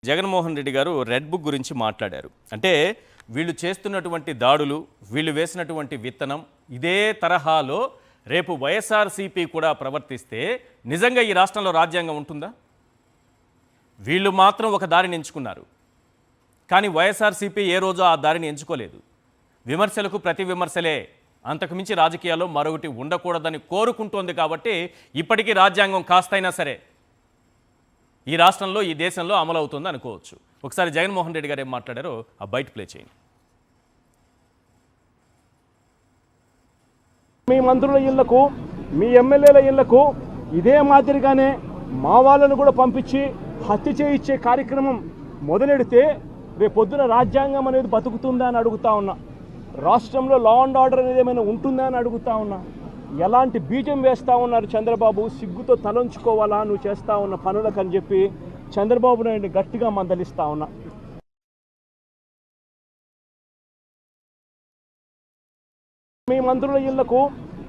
జగన్మోహన్ రెడ్డి గారు red book గురించి మాట్లాడారు. అంటే వీళ్ళు చేస్తున్నటువంటి దాడులు, వీళ్ళు వేసినటువంటి విత్తనం ఇదే తరహాలో రేపు వైఎస్ఆర్సీపీ కూడా ప్రవర్తిస్తే నిజంగా ఈ రాష్ట్రంలో రాజ్యాంగం ఉంటుందా? వీళ్ళు మాత్రం ఒక దారిని ఎంచుకున్నారు, కానీ వైఎస్ఆర్సీపీ ఏ రోజు ఆ దారిని ఎంచుకోలేదు. విమర్శలకు ప్రతి విమర్శలే, అంతకుమించి రాజకీయాల్లో మరొకటి ఉండకూడదని కోరుకుంటోంది. కాబట్టి ఇప్పటికీ రాజ్యాంగం కాస్తైనా సరే ఈ రాష్ట్రంలో, ఈ దేశంలో అమలు అవుతుంది అనుకోవచ్చు. ఒకసారి జగన్మోహన్ రెడ్డి గారు ఏం మాట్లాడారో ఆ బయట ప్లే చేయండి. మీ మంత్రుల ఇళ్లకు, మీ ఎమ్మెల్యేల ఇళ్లకు ఇదే మాదిరిగానే మా వాళ్ళను కూడా పంపించి హత్య చేయించే కార్యక్రమం మొదలెడితే రేపొద్దున రాజ్యాంగం అనేది బతుకుతుందా అని అడుగుతా ఉన్నా. రాష్ట్రంలో లా అండ్ ఆర్డర్ అనేది ఏమైనా ఉంటుందా అని అడుగుతా ఉన్నా. ఎలాంటి బీజం వేస్తూ ఉన్నారు చంద్రబాబు? సిగ్గుతో తలంచుకోవాలా నువ్వు చేస్తూ ఉన్న పనులకు అని చెప్పి చంద్రబాబు నాయుడిని గట్టిగా మందలిస్తూ ఉన్నా. మీ మంత్రుల ఇళ్లకు,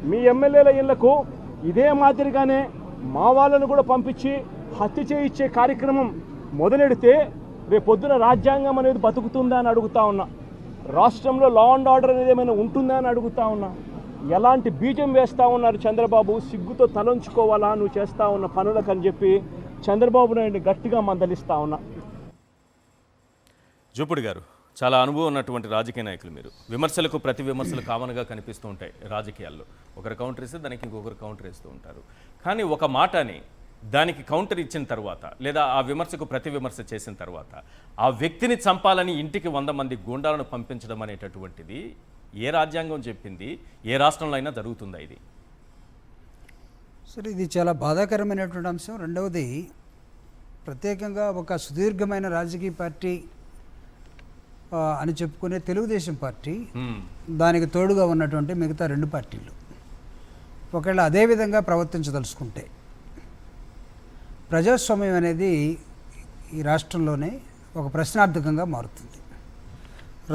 మీ ఎమ్మెల్యేల ఇళ్లకు ఇదే మాదిరిగానే మా వాళ్ళను కూడా పంపించి హత్య చేయించే కార్యక్రమం మొదలెడితే రేపొద్దున రాజ్యాంగం అనేది బతుకుతుందా అని అడుగుతా ఉన్నా. రాష్ట్రంలో లా అండ్ ఆర్డర్ అనేది ఏమైనా ఉంటుందా అని అడుగుతా ఉన్నా. ఎలాంటి బీజం వేస్తూ ఉన్నారు చంద్రబాబు? సిగ్గుతో తలంచుకోవాలా నువ్వు చేస్తూ ఉన్న పనులకు అని చెప్పి చంద్రబాబు నాయుడిని గట్టిగా మందలిస్తూ ఉన్నా. జూపుడు గారు, చాలా అనుభవం ఉన్నటువంటి రాజకీయ నాయకులు మీరు. విమర్శలకు ప్రతి విమర్శలు కామన్గా కనిపిస్తూ ఉంటాయి రాజకీయాల్లో. ఒకరు కౌంటర్ ఇస్తే దానికి ఇంకొకరు కౌంటర్ ఇస్తూ ఉంటారు. కానీ ఒక మాటని దానికి కౌంటర్ ఇచ్చిన తర్వాత, లేదా ఆ విమర్శకు ప్రతి విమర్శ చేసిన తర్వాత ఆ వ్యక్తిని చంపాలని ఇంటికి 100 మంది గూండాలను పంపించడం అనేటటువంటిది ఏ రాజ్యాంగం చెప్పింది? ఏ రాష్ట్రంలో అయినా జరుగుతుందా ఇది? సరే, ఇది చాలా బాధాకరమైనటువంటి అంశం. రెండవది, ప్రత్యేకంగా ఒక సుదీర్ఘమైన రాజకీయ పార్టీ అని చెప్పుకునే తెలుగుదేశం పార్టీ, దానికి తోడుగా ఉన్నటువంటి మిగతా 2 పార్టీలు ఒకవేళ అదే విధంగా ప్రవర్తించదలుచుకుంటే ప్రజాస్వామ్యం అనేది ఈ రాష్ట్రంలోనే ఒక ప్రశ్నార్థకంగా మారుతుంది.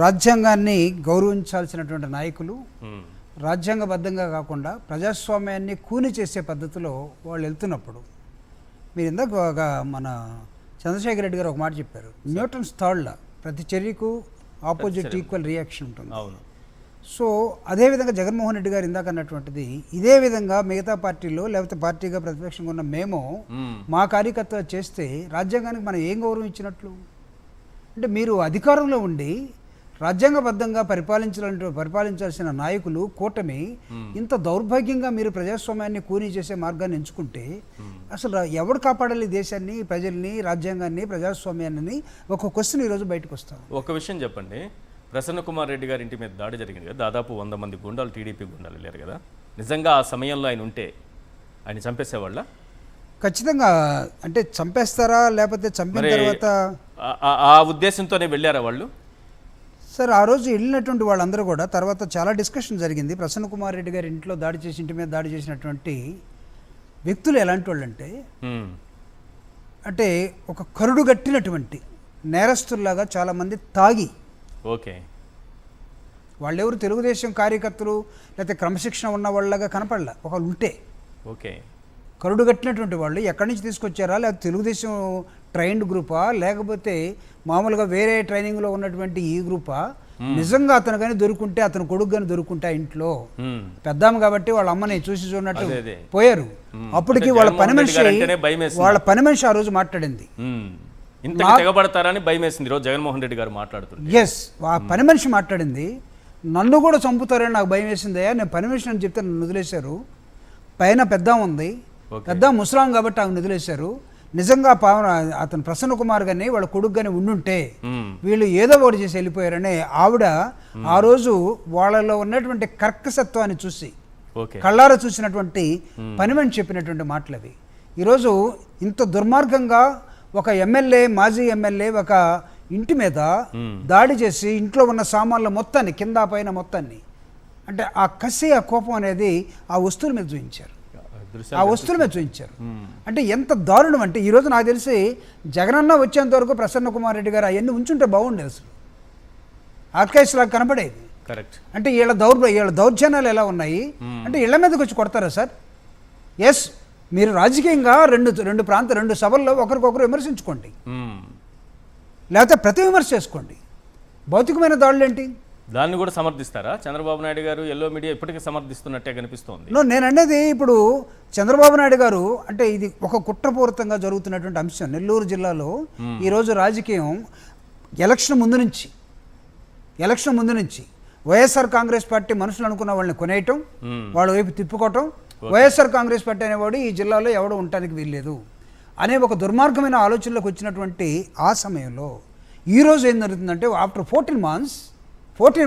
రాజ్యాంగాన్ని గౌరవించాల్సినటువంటి నాయకులు రాజ్యాంగబద్ధంగా కాకుండా ప్రజాస్వామ్యాన్ని కూని చేసే పద్ధతిలో వాళ్ళు వెళ్తున్నప్పుడు, మీరు ఇందాక మన చంద్రశేఖర్ రెడ్డి గారు ఒక మాట చెప్పారు, న్యూటన్స్ థర్డ్ లా, ప్రతి చర్యకు ఆపోజిట్ ఈక్వల్ రియాక్షన్ ఉంటుంది. అవును. సో అదేవిధంగా జగన్మోహన్ రెడ్డి గారు ఇందాక అన్నటువంటిది, ఇదే విధంగా మిగతా పార్టీలో లేకపోతే పార్టీగా ప్రతిపక్షంగా ఉన్న మేము మా కార్యకర్త చేస్తే రాజ్యాంగానికి మనం ఏం గౌరవం ఇచ్చినట్లు? అంటే మీరు అధికారంలో ఉండి రాజ్యాంగబద్ధంగా పరిపాలించాల్సిన నాయకులు, కూటమి ఇంత దౌర్భాగ్యంగా మీరు ప్రజాస్వామ్యాన్ని కూనీ చేసే మార్గాన్ని ఎంచుకుంటే అసలు ఎవడు కాపాడాలి దేశాన్ని, ప్రజల్ని, రాజ్యాంగాన్ని, ప్రజాస్వామ్యాన్ని? ఒక క్వశ్చన్ ఈరోజు బయటకు వస్తాం. ఒక విషయం చెప్పండి, ప్రసన్న కుమార్ రెడ్డి గారి ఇంటి మీద దాడి జరిగింది కదా, దాదాపు 100 మంది గుండాలు, టీడీపీ గుండాలు లేరు కదా. నిజంగా ఆ సమయంలో ఆయన ఉంటే ఆయన చంపేసేవాళ్ళ? ఖచ్చితంగా. అంటే చంపేస్తారా, లేకపోతే చంపిన తర్వాత ఆ ఉద్దేశంతోనే వెళ్ళారా వాళ్ళు? సార్, ఆ రోజు వెళ్ళినటువంటి వాళ్ళందరూ కూడా తర్వాత చాలా డిస్కషన్ జరిగింది. ప్రసన్న కుమార్ రెడ్డి గారి ఇంట్లో దాడి చేసి, ఇంటి మీద దాడి చేసినటువంటి వ్యక్తులు ఎలాంటి వాళ్ళు అంటే ఒక కరుడు గట్టినటువంటి నేరస్తుల్లాగా చాలామంది తాగి, ఓకే, వాళ్ళెవరు తెలుగుదేశం కార్యకర్తలు లేకపోతే క్రమశిక్షణ ఉన్న వాళ్ళగా కనపడలే. ఒకళ్ళు ఉంటే ఓకే, కరుడు కట్టినటువంటి వాళ్ళు ఎక్కడి నుంచి తీసుకొచ్చారా, లేకపోతే తెలుగుదేశం ట్రైన్డ్ గ్రూపా, లేకపోతే మామూలుగా వేరే ట్రైనింగ్లో ఉన్నటువంటి ఈ గ్రూపా? నిజంగా అతను కానీ దొరుకుంటే, అతను కొడుకు కానీ దొరుకుంటే ఇంట్లో పెద్దాము కాబట్టి వాళ్ళ అమ్మని చూసి చూడనట్టు పోయారు. అప్పటికి వాళ్ళ పని మనిషి ఆ రోజు మాట్లాడింది, తెగబడతారని భయమేసింది. రోజు జగన్మోహన్ రెడ్డి గారు మాట్లాడుతుంది. ఎస్, ఆ పని మనిషి మాట్లాడింది, నన్ను కూడా చంపుతారని నాకు భయం వేసిందయ్యా, నేను పని మనిషి అని చెప్తే నన్ను వదిలేశారు. పైన పెద్ద ఉంది, పెద్ద ముసలాం కాబట్టి ఆమె వదిలేశారు. నిజంగా అతను ప్రసన్న కుమార్ గారిని వాళ్ళ కొడుకు కానీ ఉండుంటే వీళ్ళు ఏదో ఒకటి చేసి వెళ్ళిపోయారని ఆవిడ ఆ రోజు వాళ్ళలో ఉన్నటువంటి కర్కసత్వాన్ని చూసి కళ్ళారా చూసినటువంటి పని మనిషి చెప్పినటువంటి మాటలు అవి. ఈరోజు ఇంత దుర్మార్గంగా ఒక ఎమ్మెల్యే, మాజీ ఎమ్మెల్యే ఒక ఇంటి మీద దాడి చేసి ఇంట్లో ఉన్న సామాన్ల మొత్తాన్ని, కింద పైన మొత్తాన్ని, అంటే ఆ కసి, ఆ కోపం అనేది ఆ వస్తువుల మీద చూపించారు. అంటే ఎంత దారుణం అంటే, ఈరోజు నాకు తెలిసి జగనన్న వచ్చేంత వరకు ప్రసన్న కుమార్ రెడ్డి గారు అవన్నీ ఉంచుంటే బాగుండేది. అసలు ఆర్కేస్లాగా కనపడేది. అంటే వీళ్ళ దౌర్జన్యాలు ఎలా ఉన్నాయి అంటే ఇళ్ల మీదకి వచ్చి కొడతారా సార్? ఎస్, మీరు రాజకీయంగా రెండు సభల్లో ఒకరికొకరు విమర్శించుకోండి. లేకపోతే ప్రతి విమర్శ చేసుకోండి. భౌతికమైన దాడులు ఏంటి? దాన్ని కూడా సమర్థిస్తారా? చంద్రబాబు నాయుడు గారు ఎల్లో మీడియా ఇప్పటికీ సమర్థిస్తున్నట్టే కనిపిస్తోంది. నేను అనేది ఇప్పుడు చంద్రబాబు నాయుడు గారు అంటే ఇది ఒక కుట్రపూరితంగా జరుగుతున్నటువంటి అంశం. నెల్లూరు జిల్లాలో ఈరోజు రాజకీయం ఎలక్షన్ ముందు నుంచి వైఎస్ఆర్ కాంగ్రెస్ పార్టీ మనుషులు అనుకున్న వాళ్ళని కొనేయటం, వాళ్ళ వైపు తిప్పుకోవటం, వైఎస్ఆర్ కాంగ్రెస్ పార్టీ అనేవాడు ఈ జిల్లాలో ఎవడో ఉండటానికి వీల్లేదు అనే ఒక దుర్మార్గమైన ఆలోచనలోకి వచ్చినటువంటి ఆ సమయంలో ఈరోజు ఏం జరుగుతుందంటే ఆఫ్టర్ 14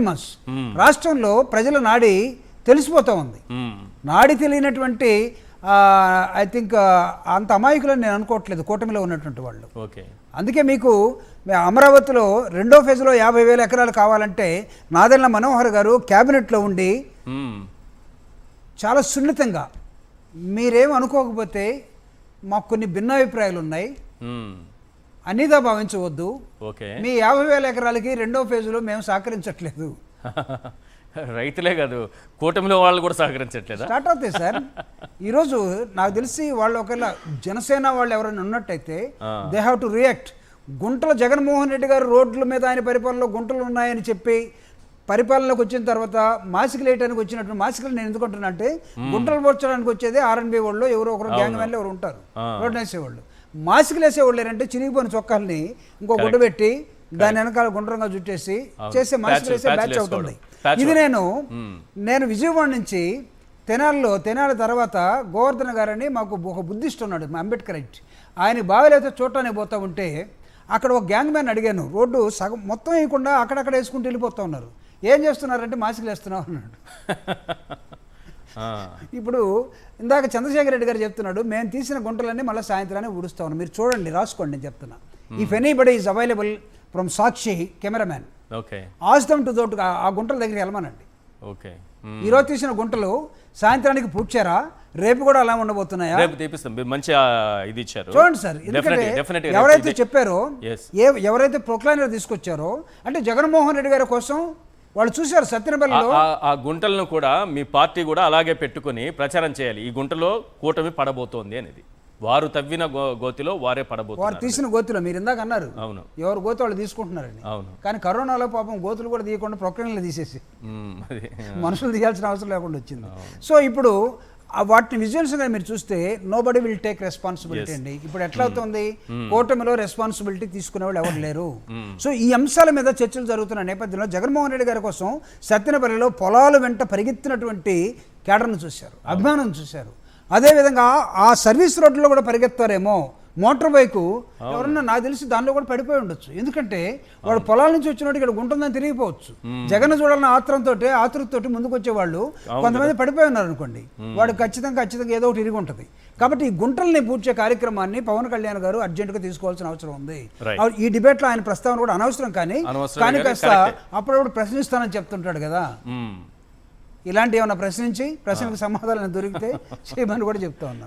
months రాష్ట్రంలో ప్రజల నాడి తెలిసిపోతూ ఉంది. నాడి తెలియనటువంటి ఐ థింక్ అంత అమాయకులని నేను అనుకోవట్లేదు కూటమిలో ఉన్నటువంటి వాళ్ళు. అందుకే మీకు అమరావతిలో 2వ ఫేజ్లో 50,000 ఎకరాలు కావాలంటే నాదెళ్ల మనోహర్ గారు క్యాబినెట్లో ఉండి చాలా సున్నితంగా మీరేం అనుకోకపోతే మాకు కొన్ని భిన్నాభిప్రాయాలు ఉన్నాయి, అన్నిదా భావించవద్దు, మీ 50,000 ఎకరాలకి 2వ ఫేజ్లో మేము సహకరించట్లేదు. రైతులే కాదు కూటమిలో వాళ్ళు కూడా సహకరించట్లేదు. స్టార్ట్ అవుతాయి సార్. ఈరోజు నాకు తెలిసి వాళ్ళు ఒకవేళ జనసేన వాళ్ళు ఎవరైనా ఉన్నట్టయితే దే హ్యావ్ టు రియాక్ట్. గుంటలు జగన్మోహన్ రెడ్డి గారు రోడ్ల మీద ఆయన పరిపాలనలో గుంటలు ఉన్నాయని చెప్పి పరిపాలనలోకి వచ్చిన తర్వాత మాసికలు వేయడానికి వచ్చినట్టు మాసికలు నేను ఎందుకు అంటున్నా అంటే గుంటలు పోర్చడానికి వచ్చేది R&B వాళ్ళు ఎవరో ఒకరు గ్యాంగ్ మ్యాన్లు ఎవరు ఉంటారు రోడ్డు వేసేవాళ్ళు. మాసికలు వేసేవాళ్ళు ఏంటంటే చినిగిపోయిన చొక్కాలని ఇంకో గుడ్డ పెట్టి దాని వెనకాల గుండ్రంగా చుట్టేసి చేసే మాసికలు వేసే బ్యాచ్ అవుతుంది. ఇది నేను విజయవాడ నుంచి తెనాలి తర్వాత గోవర్ధన గారని మాకు ఒక బుద్ధిస్ట్ ఉన్నాడు, మా అంబేద్కర్ రైట్, ఆయన బావిలైతే చూడటానికి పోతా ఉంటే అక్కడ ఒక గ్యాంగ్ మ్యాన్ అడిగాను, రోడ్డు సగం మొత్తం వేయకుండా అక్కడక్కడ వేసుకుంటూ వెళ్ళిపోతూ ఉన్నారు, ఏం చేస్తున్నారంటే మాసికలు వేస్తున్నావు అన్నాడు. ఇప్పుడు ఇందాక చంద్రశేఖర్ రెడ్డి గారు చెప్తున్నాడు మేము తీసిన గుంటలన్నీ మళ్ళీ సాయంత్రాన్ని ఊడుస్తా ఉన్నాం, మీరు చూడండి రాసుకోండి నేను చెప్తున్నా. If anybody is available from Sakshi cameraman ask them to that ఆ గుంటల దగ్గరికి వెళ్ళమనండి. ఈరోజు తీసిన గుంటలు సాయంత్రానికి పూడ్చారా, రేపు కూడా అలా ఉండబోతున్నాయా? చూడండి సార్, ఎందుకంటే ఎవరైతే చెప్పారో ఎవరైతే ప్రొక్లైనర్ తీసుకొచ్చారో అంటే జగన్మోహన్ రెడ్డి గారి కోసం వాళ్ళు చూశారు సత్యనపల్లిలో ఆ గుంటలను కూడా మీ పార్టీ కూడా అలాగే పెట్టుకుని ప్రచారం చేయాలి, ఈ గుంటలో కూటమి పడబోతోంది అనేది. వారు తవ్విన గోతిలో వారే పడబోతున్నారు, వారు తీసిన గోతిలో. మీరు ఇందాక అన్నారు అవును ఎవరు గోతి వాళ్ళు తీసుకుంటున్నారని. కానీ కరోనాలో పాపం గోతులు కూడా తీయకుండా ప్రొక్లైనర్లు తీసేసి మనుషులు తీయాల్సిన అవసరం లేకుండా వచ్చింది. సో ఇప్పుడు వాటిని విజువల్స్గా మీరు చూస్తే నోబడి విల్ టేక్ రెస్పాన్సిబిలిటీ అండి. ఇప్పుడు ఎట్లా అవుతుంది, కూటమిలో రెస్పాన్సిబిలిటీ తీసుకునే వాళ్ళు ఎవరు లేరు. సో ఈ అంశాల మీద చర్చలు జరుగుతున్న నేపథ్యంలో జగన్మోహన్ రెడ్డి గారి కోసం సత్తెనపల్లిలో పొలాల వెంట పరిగెత్తినటువంటి కేడర్ను చూశారు, అభిమానం చూశారు. అదేవిధంగా ఆ సర్వీస్ రోడ్లో కూడా పరిగెత్తారేమో మోటార్ బైకు ఎవరన్నా నాకు తెలిసి దానిలో కూడా పడిపోయి ఉండొచ్చు. ఎందుకంటే వాడు పొలాల నుంచి వచ్చినట్టు ఇక్కడ గుంటుందని తిరిగిపోవచ్చు. జగన్ చూడాలని ఆతృతతోటి ముందుకు వచ్చేవాళ్ళు కొంతమంది పడిపోయి ఉన్నారు అనుకోండి, వాడు ఖచ్చితంగా ఏదో ఒకటి ఇరిగి ఉంటుంది. కాబట్టి ఈ గుంటల్ని పూడ్చే కార్యక్రమాన్ని పవన్ కళ్యాణ్ గారు అర్జెంటుగా తీసుకోవాల్సిన అవసరం ఉంది. ఈ డిబేట్లో ఆయన ప్రస్తావన కూడా అనవసరం, కానీ కాస్త అప్పుడప్పుడు ప్రశ్నిస్తానని చెప్తుంటాడు కదా. ఇలాంటి ఏమైనా ప్రశ్నకు సమాధానం దొరికితే చేయమని కూడా చెప్తా ఉన్నాను.